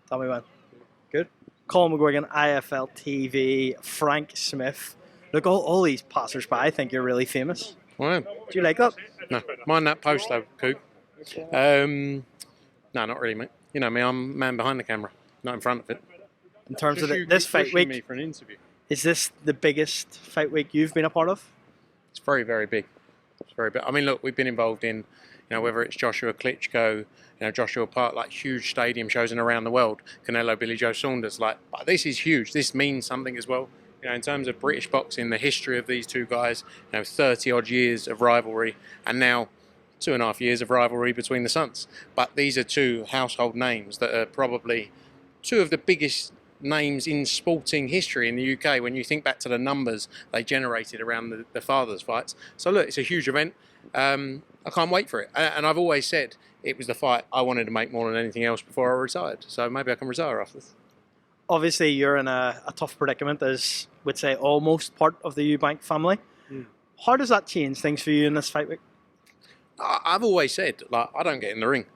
Tell me when. Good. COLM McGuigan, IFLTV, Frank Smith. Look, all these passers-by think you're really famous. I am. Do you like that? No, mind that post though, Coop. No, not really, mate. You know me, I'm man behind the camera, not in front of it. In terms of this fight week, me for an interview. Is this the biggest fight week you've been a part of? It's very, very big. It's very big. I mean, look, we've been involved in, whether it's Joshua Klitschko, Joshua Park, like huge stadium shows and around the world. Canelo, Billy Joe Saunders, but this is huge. This means something as well. In terms of British boxing, the history of these two guys, 30 odd years of rivalry, and now 2.5 years of rivalry between the sons. But these are two household names that are probably two of the biggest names in sporting history in the UK when you think back to the numbers they generated around the fathers' fights. So look, it's a huge event. I can't wait for it. And I've always said it was the fight I wanted to make more than anything else before I retired. So maybe I can retire after this. Obviously, you're in a tough predicament as, would say, almost part of the EUBANK family. How does that change things for you in this fight week? I've always said, I don't get in the ring.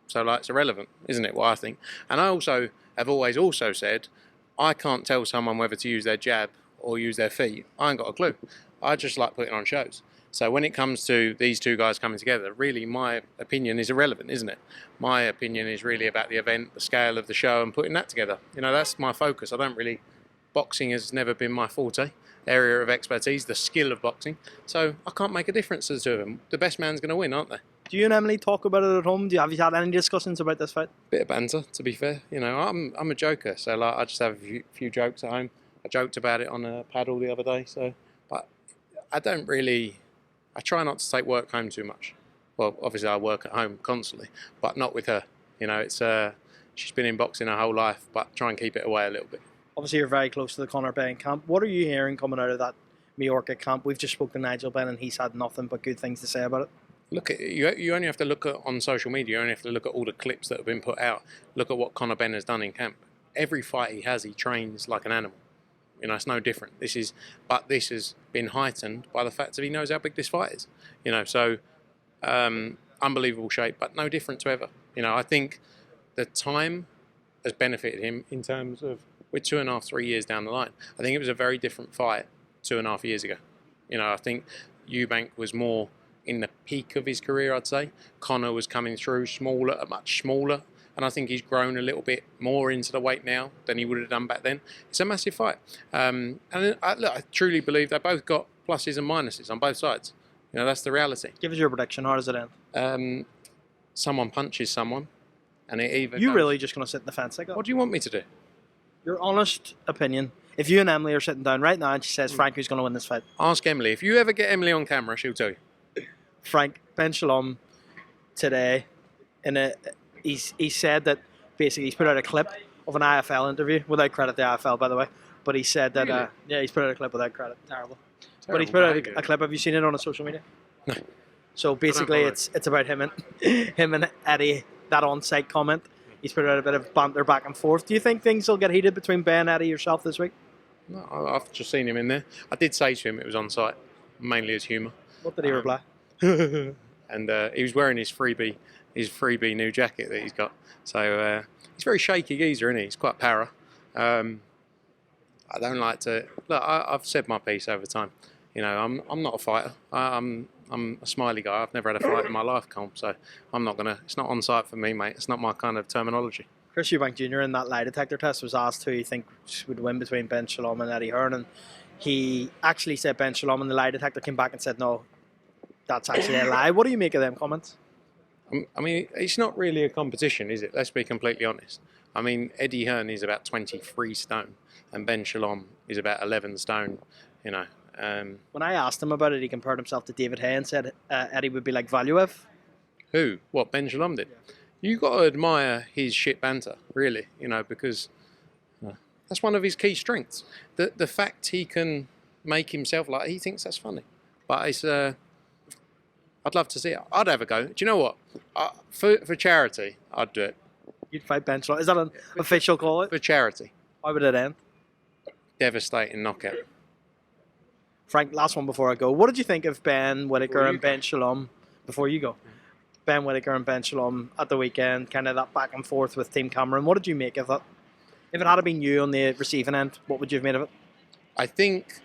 So, it's irrelevant, isn't it, what I think? And I also have always also said, I can't tell someone whether to use their jab or use their feet. I ain't got a clue. I just like putting on shows. So when it comes to these two guys coming together, really my opinion is irrelevant, isn't it? My opinion is really about the event, the scale of the show, and putting that together. That's my focus. I don't really... Boxing has never been my forte, area of expertise, the skill of boxing. So I can't make a difference to the two of them. The best man's going to win, aren't they? Do you and Emily talk about it at home? Have you had any discussions about this fight? Bit of banter, to be fair. I'm a joker, so I just have a few jokes at home. I joked about it on a paddle the other day, but I don't really... I try not to take work home too much. Well, obviously I work at home constantly, but not with her. She's been in boxing her whole life, but try and keep it away a little bit. Obviously you're very close to the Conor Benn camp. What are you hearing coming out of that Majorca camp? We've just spoken to Nigel Benn and he's had nothing but good things to say about it. Look, you only have to look at on social media. You only have to look at all the clips that have been put out. Look at what Conor Benn has done in camp. Every fight he has, he trains like an animal. It's no different. But this has been heightened by the fact that he knows how big this fight is. So unbelievable shape, but no different to ever. I think the time has benefited him in terms of we're 2.5, 3 years down the line. I think it was a very different fight 2.5 years ago. I think EUBANK was more in the peak of his career, I'd say. Conor was coming through smaller, much smaller, and I think he's grown a little bit more into the weight now than he would have done back then. It's a massive fight. And I truly believe they both got pluses and minuses on both sides. That's the reality. Give us your prediction. How does it end? Someone punches someone, and it either You really just going to sit in the fence like that? What do you want me to do? Your honest opinion. If you and Emily are sitting down right now and she says, Frank, who's going to win this fight? Ask Emily. If you ever get Emily on camera, she'll tell you. Frank, Ben Shalom today, he said that basically he's put out a clip of an IFL interview, without credit to the IFL, by the way. But he said that, really? Yeah, he's put out a clip without credit. Terrible. But he's put out a clip. Have you seen it on social media? No. So basically it's about him and Eddie, that on-site comment. He's put out a bit of banter back and forth. Do you think things will get heated between Ben, Eddie, yourself this week? No, I've just seen him in there. I did say to him it was on site, mainly as humour. What did he reply? And he was wearing his freebie new jacket that he's got. So he's a very shaky geezer, isn't he? He's quite para. I don't like to... Look, I've said my piece over time. I'm not a fighter. I'm a smiley guy. I've never had a fight in my life, Colm, so I'm not going to... It's not on site for me, mate. It's not my kind of terminology. Chris Eubank Jr. in that lie detector test was asked who he think would win between Ben Shalom and Eddie Hearn, and he actually said Ben Shalom, and the lie detector came back and said, no, that's actually a lie. What do you make of them comments? I mean, it's not really a competition, is it? Let's be completely honest. I mean, Eddie Hearn is about 23 stone, and Ben Shalom is about 11 stone, When I asked him about it, he compared himself to David Hay and said Eddie would be like Valuev. Who? What, Ben Shalom did? Yeah. You got to admire his shit banter, really, because that's one of his key strengths. The fact he can make himself like he thinks that's funny. But it's I'd love to see it. I'd have a go. Do you know what? For charity, I'd do it. You'd fight Ben Shalom. Is that an official call? For charity. Why would it end? Devastating knockout. Frank, last one before I go. What did you think of Ben Whittaker and Ben Shalom before you go? Ben Whittaker and Ben Shalom at the weekend, kind of that back and forth with Team Cameron. What did you make of that? If it had been you on the receiving end, what would you have made of it? I think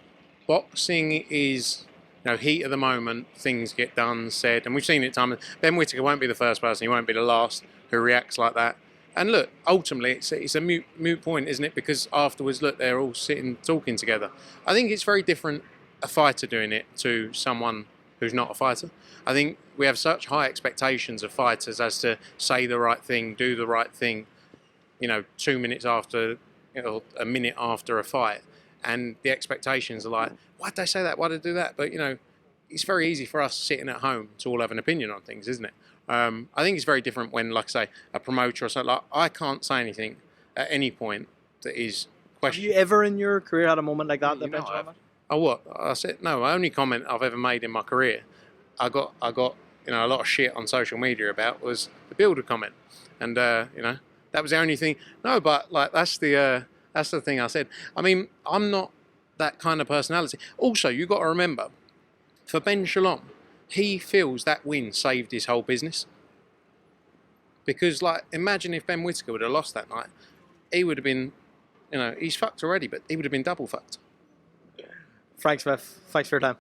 boxing is, heat of the moment, things get done, said, and we've seen it time. Ben Whittaker won't be the first person, he won't be the last who reacts like that. And look, ultimately, it's a moot point, isn't it? Because afterwards, look, they're all sitting talking together. I think it's very different, a fighter doing it to someone who's not a fighter. I think we have such high expectations of fighters as to say the right thing, do the right thing, 2 minutes after, a minute after a fight. And the expectations are like, why'd they say that? Why'd they do that? But, it's very easy for us sitting at home to all have an opinion on things, isn't it? I think it's very different when, like I say, a promoter or something like, I can't say anything at any point that is questioned. Have you ever in your career had a moment like that? What? I said, no, the only comment I've ever made in my career, I got a lot of shit on social media about was the builder comment. And, that was the only thing. No, but like, that's the thing I said. I mean, I'm not that kind of personality. Also, you've got to remember, for Ben Shalom, he feels that win saved his whole business. Because, like, imagine if Ben Whittaker would have lost that night. He would have been, he's fucked already, but he would have been double fucked. Frank Smith, thanks for your time.